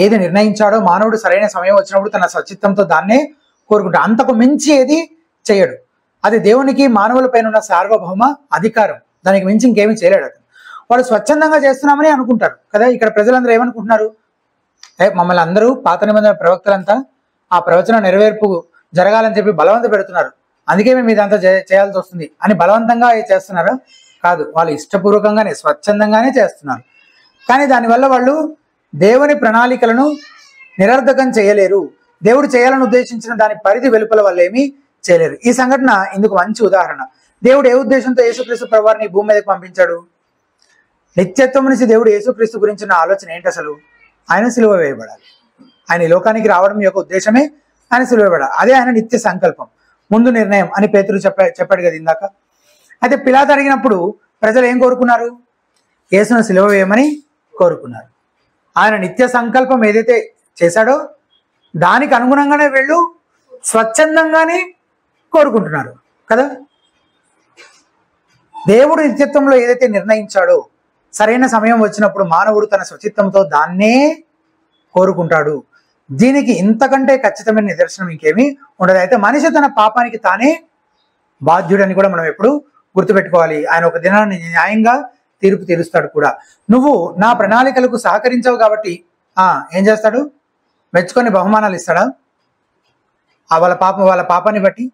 ఏది నిర్ణయించాడో మానవుడు సరైన సమయం వచ్చినప్పుడు తన స్వచిత్తంతో దాన్నే కోరుకుంటాడు. అంతకు మించి ఏది చేయడు. అది దేవునికి మానవుల పైన ఉన్న సార్వభౌమ అధికారం. దానికి మించి ఇంకేమీ చేయలేడు అతను. వాడు స్వచ్ఛందంగా చేస్తున్నామని అనుకుంటారు కదా. ఇక్కడ ప్రజలందరూ ఏమనుకుంటున్నారు? మమ్మల్ని అందరూ పాత నిబంధన ప్రవక్తలంతా ఆ ప్రవచనం నెరవేర్పు జరగాలని చెప్పి బలవంత పెడుతున్నారు, అందుకే మేము ఇదంతా చేయాల్సి వస్తుంది అని బలవంతంగా చేస్తున్నారా? కాదు, వాళ్ళు ఇష్టపూర్వకంగానే స్వచ్ఛందంగానే చేస్తున్నారు. కానీ దానివల్ల వాళ్ళు దేవుని ప్రణాళికలను నిరర్ధకం చేయలేరు. దేవుడు చేయాలని ఉద్దేశించిన దాని పరిధి వెలుపల వల్ల ఏమీ చేయలేరు. ఈ సంఘటన ఇందుకు మంచి ఉదాహరణ. దేవుడు ఏ ఉద్దేశంతో యేసుక్రీస్తు ప్రభువారిని భూమి మీదకి పంపించాడు? నిత్యత్వం నుంచి దేవుడు యేసుక్రీస్తు గురించిన ఆలోచన ఏంటి అసలు? ఆయన సిలువ వేయబడాలి. ఆయన ఈ లోకానికి రావడం యొక్క ఉద్దేశమే ఆయన సిలువ వేయబడాలి. అదే ఆయన నిత్య సంకల్పం, ముందు నిర్ణయం అని పేతురు చెప్పాడు కదా ఇందాక. అయితే పిలాతు అడిగినప్పుడు ప్రజలు ఏం కోరుకున్నారు? యేసును సిలువ వేయమని కోరుకున్నారు. ఆయన నిత్య సంకల్పం ఏదైతే చేశాడో దానికి అనుగుణంగానే వీళ్ళు స్వచ్ఛందంగానే కోరుకుంటున్నారు కదా. దేవుడు నిత్యత్వంలో ఏదైతే నిర్ణయించాడో సరైన సమయం వచ్చినప్పుడు మానవుడు తన స్వచిత్తంతో దాన్నే కోరుకుంటాడు. దీనికి ఇంతకంటే ఖచ్చితమైన నిదర్శనం ఇంకేమీ ఉండదు. అయితే మనిషి తన పాపానికి తానే బాధ్యుడని కూడా మనం ఎప్పుడు గుర్తుపెట్టుకోవాలి. ఆయన ఒక దినాన్ని న్యాయంగా తీర్పు తీరుస్తాడు కూడా. నువ్వు నా ప్రణాళికలకు సహకరించావు కాబట్టి ఏం చేస్తాడు? మెచ్చుకొని బహుమానాలు ఇస్తాడా? వాళ్ళ పాపాన్ని బట్టి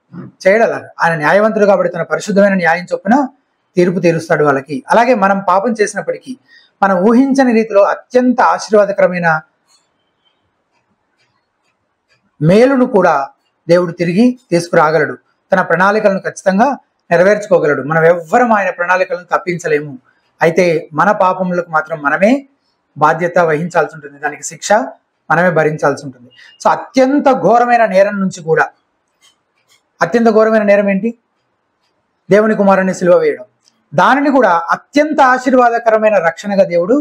చేయడాలి. ఆయన న్యాయవంతుడు కాబట్టి తన పరిశుద్ధమైన న్యాయం చొప్పున తీర్పు తీరుస్తాడు వాళ్ళకి. అలాగే మనం పాపం చేసినప్పటికీ మనం ఊహించని రీతిలో అత్యంత ఆశీర్వాదకరమైన మేలును కూడా దేవుడు తిరిగి తీసుకురాగలడు. తన ప్రణాళికలను ఖచ్చితంగా నెరవేర్చుకోగలడు. మనం ఎవ్వరం ఆయన ప్రణాళికలను తప్పించలేము. అయితే మన పాపములకు మాత్రం మనమే బాధ్యత వహించాల్సి ఉంటుంది. దానికి శిక్ష మనమే భరించాల్సి ఉంటుంది. సో అత్యంత ఘోరమైన నేరం నుంచి కూడా, అత్యంత ఘోరమైన నేరం ఏంటి? దేవుని కుమారుని సిలువ వేయడం. దానిని కూడా అత్యంత ఆశీర్వాదకరమైన రక్షణగా దేవుడు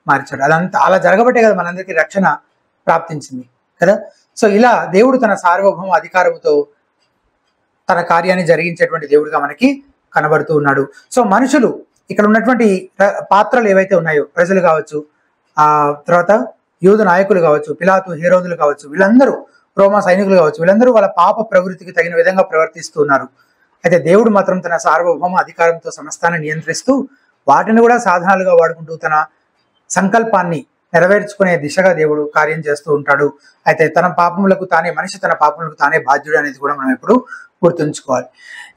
మార్చాడు. అదంతా అలా జరగబట్టే కదా మనందరికీ రక్షణ ప్రాప్తించింది కదా. సో ఇలా దేవుడు తన సార్వభౌమ అధికారంతో తన కార్యాన్ని జరిగించేటువంటి దేవుడిగా మనకి కనబడుతూ ఉన్నాడు. సో మనుషులు, ఇక్కడ ఉన్నటువంటి పాత్రలు ఏవైతే ఉన్నాయో, ప్రజలు కావచ్చు, తర్వాత యూదు నాయకులు కావచ్చు, పిలాతు, హేరోదులు కావచ్చు, వీళ్ళందరూ రోమా సైనికులు కావచ్చు, వీళ్ళందరూ వాళ్ళ పాప ప్రవృత్తికి తగిన విధంగా ప్రవర్తిస్తున్నారు. అయితే దేవుడు మాత్రం తన సార్వభౌమ అధికారంతో సమస్తాన్ని నియంత్రిస్తూ వాటిని కూడా సాధనాలుగా వాడుకుంటూ తన సంకల్పాన్ని నెరవేర్చుకునే దిశగా దేవుడు కార్యం చేస్తూ ఉంటాడు. అయితే తన పాపములకు తానే, మనిషి తన పాపములకు తానే బాధ్యుడు అనేది కూడా మనం ఎప్పుడు గుర్తుంచుకోవాలి.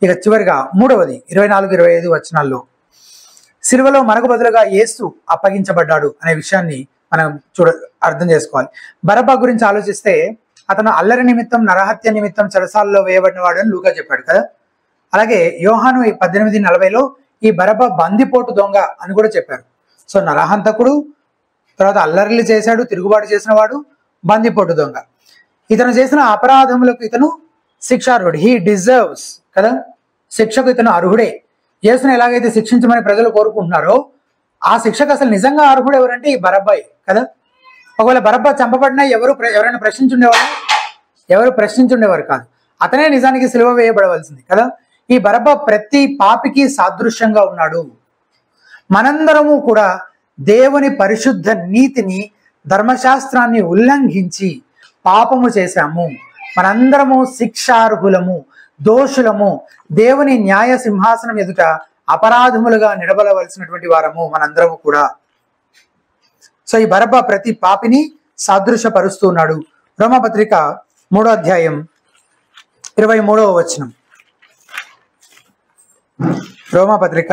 ఇక చివరిగా మూడవది 24-25 వచనాల్లో సిలువలో మనకు బదులుగా యేసు అప్పగించబడ్డాడు అనే విషయాన్ని మనం అర్థం చేసుకోవాలి. బరబ్బా గురించి ఆలోచిస్తే అతను అల్లరి నిమిత్తం, నరహత్య నిమిత్తం చెరసాలలో వేయబడిన వాడు అని లూకా చెప్పాడు కదా. అలాగే యోహాను 18:40లో ఈ బరబ్బా బందిపోటు దొంగ అని కూడా చెప్పారు. సో నరహంతకుడు, తర్వాత అల్లర్లు చేశాడు, తిరుగుబాటు చేసిన వాడు, బందిపోటు దొంగ. ఇతను చేసిన అపరాధములకు ఇతను శిక్షార్హుడు. హీ డిజర్వ్స్ కదా, శిక్షకు ఇతను అర్హుడే. యేసును ఎలాగైతే శిక్షించమని ప్రజలు కోరుకుంటున్నారో ఆ శిక్షకు అసలు నిజంగా అర్హుడు ఎవరంటే ఈ బరబ్బాయి కదా. ఒకవేళ బరబ్బా చంపబడినా ఎవరైనా ప్రశ్నించుండేవారు? ఎవరు ప్రశ్నించుండేవారు కాదు. అతనే నిజానికి సిలువ వేయబడవలసింది కదా. ఈ బరబ్బా ప్రతి పాపికి సాదృశ్యంగా ఉన్నాడు. మనందరము కూడా దేవుని పరిశుద్ధ నీతిని, ధర్మశాస్త్రాన్ని ఉల్లంఘించి పాపము చేశాము. మనందరము శిక్షార్హులము, దోషులము, దేవుని న్యాయ సింహాసనం ఎదుట అపరాధములుగా నిలబడవలసినటువంటి వారము మనందరము కూడా. సో ఈ బరబ్బా ప్రతి పాపిని సాదృశ్యపరుస్తూ ఉన్నాడు. రోమపత్రిక 3వ అధ్యాయం 23వ వచనం. రోమపత్రిక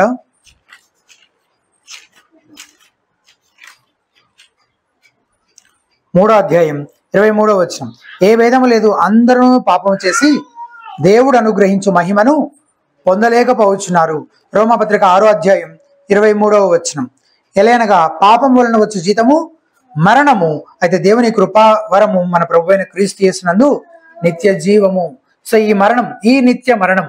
3వ అధ్యాయం 23వ వచనం. ఏ భేదము లేదు, అందరూ పాపం చేసి దేవుడు అనుగ్రహించు మహిమను పొందలేకపోవచ్చున్నారు. రోమపత్రిక 6వ అధ్యాయం 23వ వచనం. ఎలయనగా పాపం వలన వచ్చు జీతము మరణము, అయితే దేవుని కృపా వరము మన ప్రభువైన క్రీస్తు యేసునందు నిత్య జీవము. సో ఈ మరణం, ఈ నిత్య మరణం,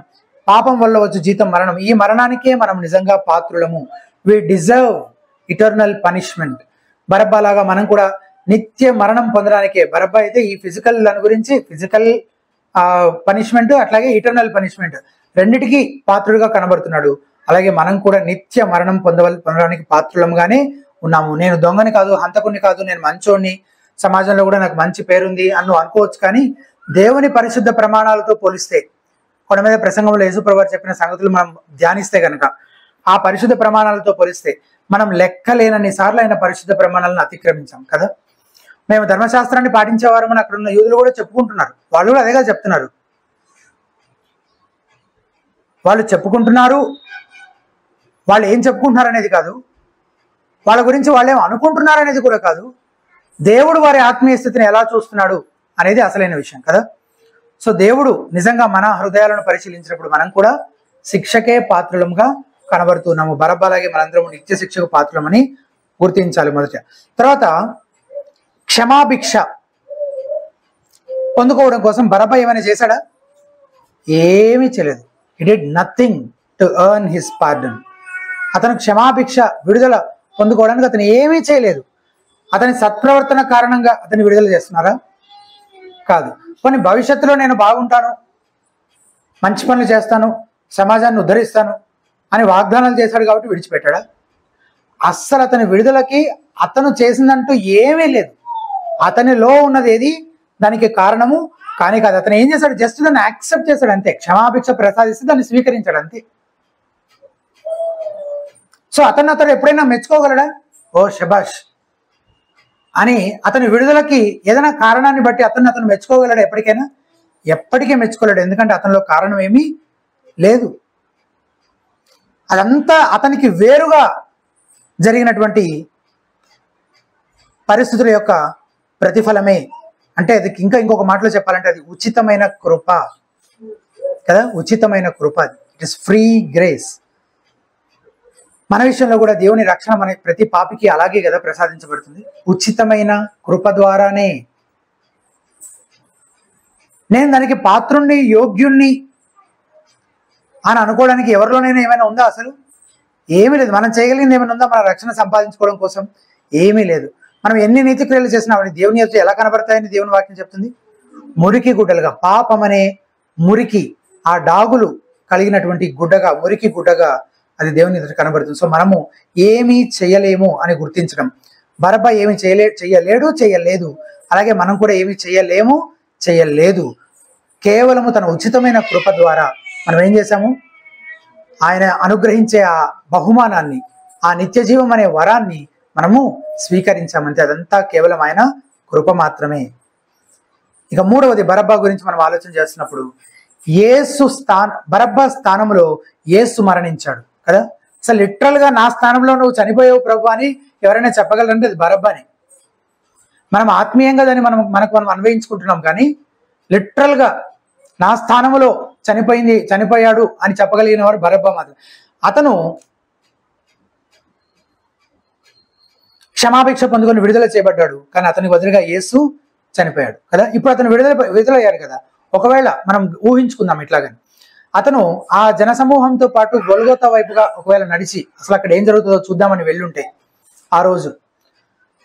పాపం వల్ల వచ్చు జీతం మరణం, ఈ మరణానికే మనం నిజంగా పాత్రులము. We deserve eternal punishment. Barabbas లాగా మనం కూడా నిత్య మరణం పొందడానికే. బరబ్బా అయితే ఈ ఫిజికల్ దాని గురించి, ఫిజికల్ పనిష్మెంట్, అట్లాగే ఇటర్నల్ పనిష్మెంట్ రెండిటికి పాత్రుడుగా కనబడుతున్నాడు. అలాగే మనం కూడా నిత్య మరణం పొందడానికి పాత్రులంగానే ఉన్నాము. నేను దొంగని కాదు, హంతకుని కాదు, నేను మంచోడిని, సమాజంలో కూడా నాకు మంచి పేరుంది అని అనుకోవచ్చు. కానీ దేవుని పరిశుద్ధ ప్రమాణాలతో పోలిస్తే, కొండ మీద ప్రసంగంలో యేసుప్రభువు వారు చెప్పిన సంగతులు మనం ధ్యానిస్తే కనుక, ఆ పరిశుద్ధ ప్రమాణాలతో పోలిస్తే మనం లెక్కలేనన్ని సార్లు ఆయన పరిశుద్ధ ప్రమాణాలను అతిక్రమించాం కదా. మేము ధర్మశాస్త్రాన్ని పాటించేవారు అని అక్కడ ఉన్న యూదులు కూడా చెప్పుకుంటున్నారు. వాళ్ళు కూడా అదేగా చెప్తున్నారు. వాళ్ళు చెప్పుకుంటున్నారు, వాళ్ళు ఏం చెప్పుకుంటున్నారు అనేది కాదు, వాళ్ళ గురించి వాళ్ళు ఏం అనుకుంటున్నారు అనేది కూడా కాదు, దేవుడు వారి ఆత్మీయ స్థితిని ఎలా చూస్తున్నాడు అనేది అసలైన విషయం కదా. సో దేవుడు నిజంగా మన హృదయాలను పరిశీలించినప్పుడు మనం కూడా శిక్షకే పాత్రులంగా కనబడుతున్నాము. బరబ్బలాగే మనందరం నిత్య శిక్షకు పాత్రులమని గుర్తించాలి మొదట. తర్వాత క్షమాభిక్ష పొందుకోవడం కోసం బరబ్బా ఏమైనా చేశాడా? ఏమీ చేయలేదు. హి did nothing to earn his pardon. అతను క్షమాభిక్ష, విడుదల పొందుకోవడానికి అతను ఏమీ చేయలేదు. అతని సత్ప్రవర్తన కారణంగా అతన్ని విడుదల చేస్తున్నారా? కాదు. కొన్ని భవిష్యత్తులో నేను బాగుంటాను, మంచి పనులు చేస్తాను, సమాజాన్ని ఉద్ధరిస్తాను అని వాగ్దానాలు చేశాడు కాబట్టి విడిచిపెట్టాడా? అస్సలు అతని విడుదలకి అతను చేసిందంటూ ఏమీ లేదు. అతనిలో ఉన్నది ఏది దానికి కారణము కానీ కాదు. అతను ఏం చేశాడు? జస్ట్ దాన్ని యాక్సెప్ట్ చేశాడు అంతే. క్షమాభిక్ష ప్రసాదిస్తే దాన్ని స్వీకరించాడు అంతే. సో అతను ఎప్పుడైనా మెచ్చుకోగలడా? ఓ శబాష్ అని అతని విడుదలకి ఏదైనా కారణాన్ని బట్టి అతను మెచ్చుకోగలడా? ఎప్పటికైనా? ఎప్పటికీ మెచ్చుకోలేడు. ఎందుకంటే అతనిలో కారణం ఏమీ లేదు. అదంతా అతనికి వేరుగా జరిగినటువంటి పరిస్థితుల యొక్క ప్రతిఫలమే. అంటే అది ఇంకొక మాటలో చెప్పాలంటే అది ఉచితమైన కృప కదా. ఉచితమైన కృప, ఇట్ ఇస్ ఫ్రీ గ్రేస్. మన విషయంలో కూడా దేవుని రక్షణ మన ప్రతి పాపికి అలాగే కదా ప్రసాదించబడుతుంది, ఉచితమైన కృప ద్వారానే. నేను దానికి పాత్రుణ్ణి, యోగ్యుణ్ణి అని అనుకోవడానికి ఎవరిలోనైనా ఏమైనా ఉందా? అసలు ఏమీ లేదు. మనం చేయగలిగింది ఏమైనా ఉందా మన రక్షణ సంపాదించుకోవడం కోసం? ఏమీ లేదు. మనం ఎన్ని నీతి క్రియలు చేసినా అవన్నీ దేవుని ఎదుట ఎలా కనబడతాయని దేవుని వాక్యం చెప్తుంది. మురికి గుడ్డలుగా, పాపం అనే మురికి, ఆ డాగులు కలిగినటువంటి గుడ్డగా, మురికి గుడ్డగా అది దేవుని ఎదుట కనబడుతుంది. సో మనము ఏమీ చేయలేము అని గుర్తించడం. బరబ్బా ఏమి చేయలేదు. అలాగే మనం కూడా ఏమి చేయలేదు. కేవలము తన ఉచితమైన కృప ద్వారా మనం ఏం చేశాము? ఆయన అనుగ్రహించే ఆ బహుమానాన్ని, ఆ నిత్య జీవం అనే వరాన్ని మనము స్వీకరించామంతే. అదంతా కేవలం ఆయన కృప మాత్రమే. ఇక మూడవది, బరబ్బా గురించి మనం ఆలోచన చేస్తున్నప్పుడు, బరబ్బా స్థానంలో యేసు మరణించాడు కదా. అసలు లిటరల్ గా నా స్థానంలో నువ్వు చనిపోయావు ప్రభు అని ఎవరైనా చెప్పగలరంటే అది బరబ్బాని. మనం ఆత్మీయంగా దాన్ని మనం అన్వయించుకుంటున్నాం, కానీ లిటరల్ గా నా స్థానంలో చనిపోయాడు అని చెప్పగలిగిన వారు బరబ్బా మాత్రం. అతను క్షమాభిక్ష పొందుకొని విడుదల చేయబడ్డాడు, కానీ అతనికి బదులుగా యేసు చనిపోయాడు కదా. ఇప్పుడు అతను విడుదలయ్యాడు కదా. ఒకవేళ మనం ఊహించుకుందాం ఇట్లాగని, అతను ఆ జనసమూహంతో పాటు గొల్గోతా వైపుగా ఒకవేళ నడిచి అసలు అక్కడ ఏం జరుగుతుందో చూద్దామని వెళ్ళుంటే, ఆ రోజు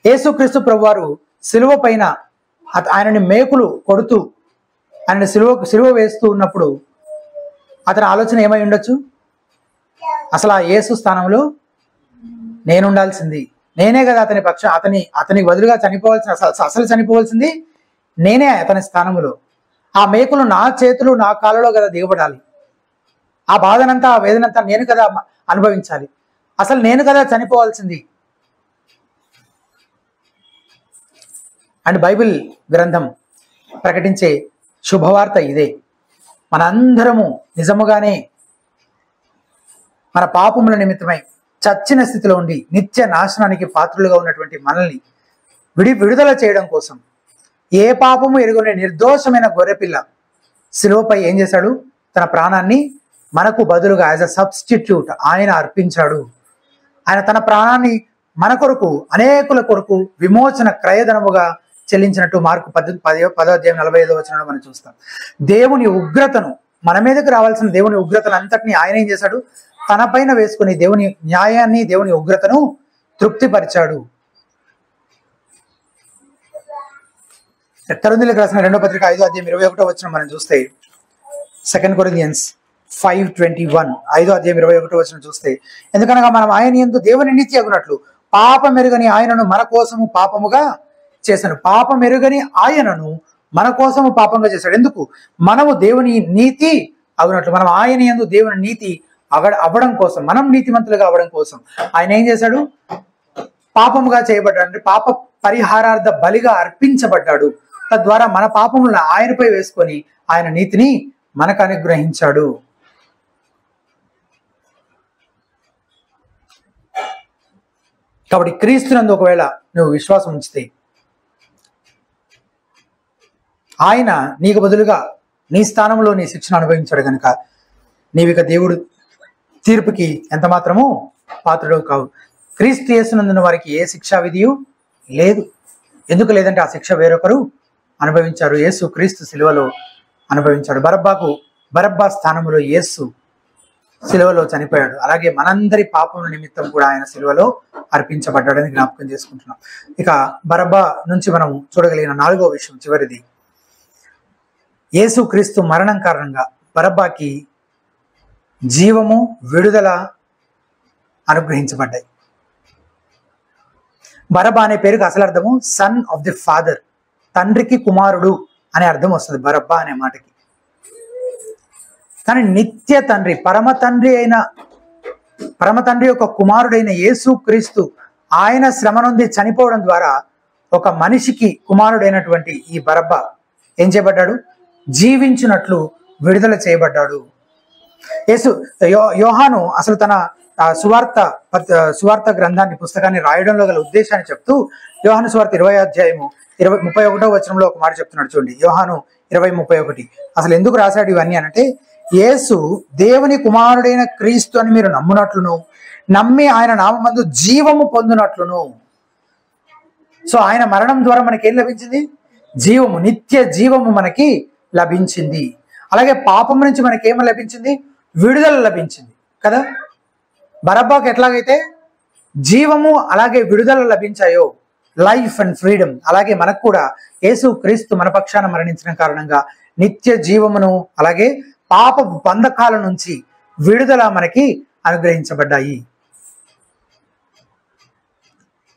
యేసుక్రీస్తు ప్రభువారు సిలువ పైన ఆయనని మేకులు కొడుతూ ఆయనని సిలువ వేస్తూ ఉన్నప్పుడు అతని ఆలోచన ఏమై ఉండొచ్చు? అసలు ఆ యేసు స్థానంలో నేను ఉండాల్సింది, నేనే కదా అతని అతనికి బదులుగా చనిపోవాల్సిన, అసలు చనిపోవాల్సింది నేనే అతని స్థానంలో. ఆ మేకులు నా చేతులు నా కాళ్ళలో కదా దిగబడాలి. ఆ బాధనంతా ఆ వేదనంతా నేను కదా అనుభవించాలి. అసలు నేను కదా చనిపోవాల్సింది. అండ్ బైబిల్ గ్రంథం ప్రకటించే శుభవార్త ఇదే. మనందరము నిజముగానే మన పాపముల నిమిత్తమై చచ్చిన స్థితిలో ఉండి నిత్య నాశనానికి పాత్రులుగా ఉన్నటువంటి మనల్ని విడుదల చేయడం కోసం ఏ పాపము ఎరుగని నిర్దోషమైన గొర్రెపిల్ల శిలువపై ఏం చేశాడు? తన ప్రాణాన్ని మనకు బదులుగా యాజ్ అ సబ్స్టిట్యూట్ ఆయన అర్పించాడు. ఆయన తన ప్రాణాన్ని మన కొరకు, అనేకుల కొరకు విమోచన క్రయధనముగా చెల్లించినట్టు మార్కు 10:45 మనం చూస్తాం. దేవుని ఉగ్రతను, మన మీదకి రావాల్సిన దేవుని ఉగ్రతను అంతటిని ఆయన ఏం చేశాడు? తన పైన వేసుకుని దేవుని న్యాయాన్ని, దేవుని ఉగ్రతను తృప్తిపరిచాడు. కొరింథీయులకు రాసిన 2వ పత్రిక 5:21 మనం చూస్తే, 2 Corinthians 5:21, 5:21 చూస్తే, ఎందుకనగా మనం ఆయన యందు దేవుని నీతి అగునట్లు పాపమెరుగని ఆయనను మన కోసము పాపముగా చేశాను. పాపమెరుగని ఆయనను మన కోసము పాపంగా చేశాడు. ఎందుకు? మనము దేవుని నీతి అగునట్లు, మనం ఆయన యందు దేవుని నీతి అవ్వడం కోసం, మనం నీతిమంతులుగా అవ్వడం కోసం ఆయన ఏం చేశాడు? పాపముగా చేయబడ్డాడు, అంటే పాప పరిహారార్థ బలిగా అర్పించబడ్డాడు. తద్వారా మన పాపములను ఆయనపై వేసుకొని ఆయన నీతిని మనకు అనుగ్రహించాడు. కాబట్టి క్రీస్తునందు ఒకవేళ నువ్వు విశ్వాసం ఉంచితే ఆయన నీకు బదులుగా నీ స్థానంలో నీ శిక్షను అనుభవించాడు కనుక నీవిక దేవుడు తీర్పుకి ఎంత మాత్రమూ పాత్రుడు కావు. క్రీస్తు యేసునందున వారికి ఏ శిక్షా విధియు లేదు. ఎందుకు లేదంటే ఆ శిక్ష వేరొకరు అనుభవించారు. యేసు క్రీస్తు సిలువలో అనుభవించాడు. బరబ్బా స్థానంలో యేసు సిలువలో చనిపోయాడు. అలాగే మనందరి పాపముల నిమిత్తం కూడా ఆయన సిలువలో అర్పించబడ్డాడని జ్ఞాపకం చేసుకుంటున్నాం. ఇక బరబ్బా నుంచి మనం చూడగలిగిన 4వ విషయం, చివరిది, యేసు క్రీస్తు మరణం కారణంగా బరబ్బాకి జీవము, విడుదల అనుగ్రహించబడ్డాయి. బరబ్బా అనే పేరుకి అసలు అర్థము సన్ ఆఫ్ ది ఫాదర్, తండ్రికి కుమారుడు అనే అర్థం వస్తుంది బరబ్బా అనే మాటకి. కానీ నిత్య తండ్రి, పరమ తండ్రి యొక్క కుమారుడైన యేసు క్రీస్తు ఆయన శ్రమ నుండి చనిపోవడం ద్వారా ఒక మనిషికి కుమారుడైనటువంటి ఈ బరబ్బా ఏం చేయబడ్డాడు? జీవించినట్లు విడుదల చేయబడ్డాడు. యోహాను అసలు తన సువార్త గ్రంథాన్ని, పుస్తకాన్ని రాయడంలో గల ఉద్దేశాన్ని చెప్తూ యోహాను సువార్త 20:31 ఒక మాట చెప్తున్నాడు చూడండి. యోహాను 20:31 అసలు ఎందుకు రాశాడు ఇవన్నీ అంటే, యేసు దేవుని కుమారుడైన క్రీస్తు అని మీరు నమ్మునట్లును, నమ్మి ఆయన నామమందు జీవము పొందునట్లును. సో ఆయన మరణం ద్వారా మనకి ఏం లభించింది? జీవము, నిత్య జీవము మనకి లభించింది. అలాగే పాపం నుంచి మనకి ఏమో లభించింది? విడుదల లభించింది కదా. బరబ్బాకి ఎట్లాగైతే జీవము అలాగే విడుదల లభించాయో, లైఫ్ అండ్ ఫ్రీడమ్, అలాగే మనకు కూడా యేసు క్రీస్తు మన పక్షాన మరణించిన కారణంగా నిత్య జీవమును అలాగే పాప బంధకాల నుంచి విడుదల మనకి అనుగ్రహించబడ్డాయి.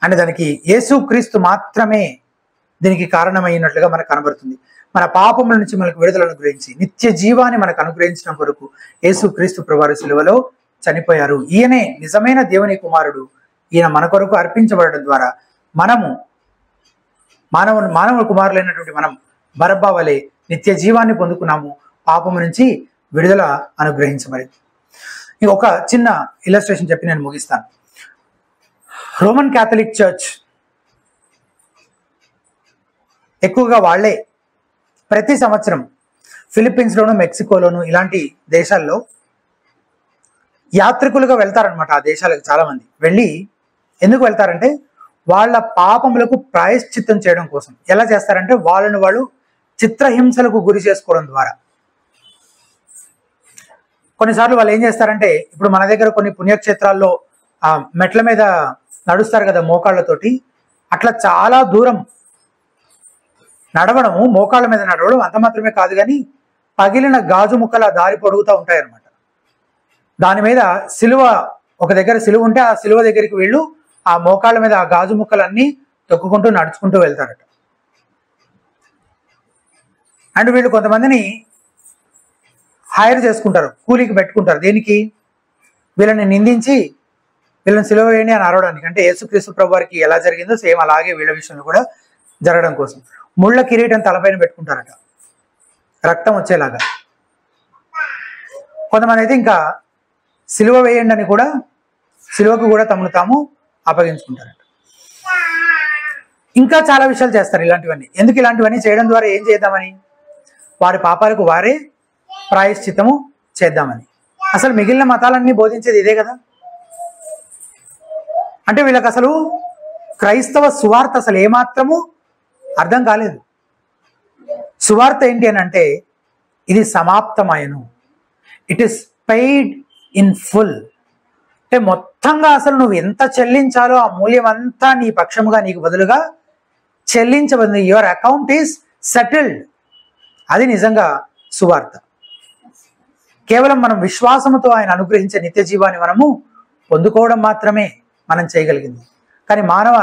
అంటే దానికి యేసు క్రీస్తు మాత్రమే దీనికి కారణమైనట్లుగా మనకు కనబడుతుంది. మన పాపముల నుంచి మనకు విడుదల అనుగ్రహించి నిత్య జీవాన్ని మనకు అనుగ్రహించడం కొరకు యేసు క్రీస్తు ప్రభువారు సిలువలో చనిపోయారు. ఈయనే నిజమైన దేవుని కుమారుడు. ఈయన మన కొరకు అర్పించబడడం ద్వారా మనము మానవ కుమారులైనటువంటి మనం బరబ్బా వలె నిత్య జీవాన్ని పొందుకున్నాము. పాపము నుంచి విడుదల అనుగ్రహించబడింది. ఒక చిన్న ఇలస్ట్రేషన్ చెప్పి నేను ముగిస్తాను. రోమన్ క్యాథలిక్ చర్చ్ ఎక్కువగా వాళ్ళే ప్రతి సంవత్సరం ఫిలిప్పీన్స్లోను, మెక్సికోలోను ఇలాంటి దేశాల్లో యాత్రికులుగా వెళ్తారనమాట. ఆ దేశాలకు చాలా మంది వెళ్ళి ఎందుకు వెళ్తారంటే వాళ్ళ పాపములకు ప్రాయశ్చిత్తం చేయడం కోసం. ఎలా చేస్తారంటే వాళ్ళను వాళ్ళు చిత్రహింసలకు గురి చేసుకోవడం ద్వారా. కొన్నిసార్లు వాళ్ళు ఏం చేస్తారంటే, ఇప్పుడు మన దగ్గర కొన్ని పుణ్యక్షేత్రాల్లో మెట్ల మీద నడుస్తారు కదా మోకాళ్ళతోటి, అట్లా చాలా దూరం నడవడము, మోకాళ్ళ మీద నడవడం అంత మాత్రమే కాదు, కానీ పగిలిన గాజు ముక్కల దారి పొడుగుతూ ఉంటాయన్నమాట. దాని మీద సిలువ, ఒక దగ్గర సిలువ ఉంటే ఆ సిలువ దగ్గరికి వీళ్ళు ఆ మోకాళ్ళ మీద ఆ గాజు ముక్కలన్నీ తొక్కుకుంటూ నడుచుకుంటూ వెళ్తారట. అండ్ వీళ్ళు కొంతమందిని హైర్ చేసుకుంటారు, కూలికి పెట్టుకుంటారు. దేనికి? వీళ్ళని నిందించి వీళ్ళని సిలువ వేయండి అని అరవడానికి. అంటే యేసుక్రీస్తు ప్రభు వారికి ఎలా జరిగిందో సేమ్ అలాగే వీళ్ళ విషయంలో కూడా జరగడం కోసం. ముళ్ళ కిరీటం తలపైన పెట్టుకుంటారట, రక్తం వచ్చేలాగా. కొంతమంది అయితే ఇంకా సిలువ వేయండి అని కూడా, సిలువకు కూడా తమను తాము అప్పగించుకుంటారట. ఇంకా చాలా విషయాలు చేస్తారు ఇలాంటివన్నీ. ఎందుకు ఇలాంటివన్నీ చేయడం ద్వారా ఏం చేద్దామని? వారి పాపాలకు వారే ప్రాయశ్చిత్తము చేద్దామని. అసలు మిగిలిన మతాలన్నీ బోధించేది ఇదే కదా. అంటే వీళ్ళకి అసలు క్రైస్తవ సువార్త అసలు ఏమాత్రము అర్థం కాలేదు. సువార్త ఏంటి అని అంటే, ఇది సమాప్తమయను, it is paid in full. అంటే మొత్తంగా అసలు నువ్వు ఎంత చెల్లించాలో ఆ మూల్యం అంతా నీ పక్షముగా నీకు బదులుగా చెల్లించబడింది. Your account is settled. అది నిజంగా సువార్త. కేవలం మనం విశ్వాసముతో ఆయన అనుగ్రహించే నిత్య జీవాన్ని మనము పొందుకోవడం మాత్రమే మనం చేయగలిగింది. కానీ మానవ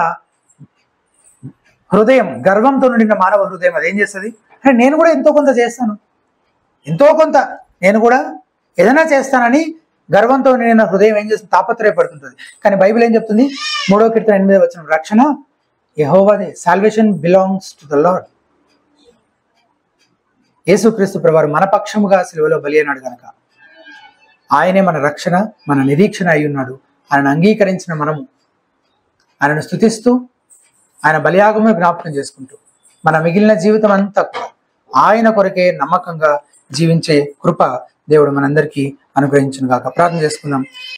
హృదయం, గర్వంతో నిండిన మానవ హృదయం అదేం చేస్తుంది? అంటే నేను కూడా ఎంతో కొంత చేస్తాను, ఎంతో కొంత నేను కూడా ఏదైనా చేస్తానని గర్వంతో నిండిన హృదయం ఏం చేస్తుంది? తాపత్రయపడుతుంటుంది. కానీ బైబిల్ ఏం చెప్తుంది? 3వ కీర్తన 8వ వచనం, రక్షణ యెహోవాదే, salvation belongs to the lord. యేసుక్రీస్తు ప్రభువారు మన పక్షముగా సిలువలో బలి అయినాడు కనుక ఆయనే మన రక్షణ, మన నిరీక్షణ అయి ఉన్నాడు. ఆయనను అంగీకరించిన మనము ఆయనను స్తుతిస్తూ ఆయన బలియాగమే జ్ఞాపకం చేసుకుంటూ మన మిగిలిన జీవితం అంతా కూడా ఆయన కొరకే నమ్మకంగా జీవించే కృప దేవుడు మనందరికీ అనుగ్రహించును గాక. ప్రార్థన చేసుకుందాం.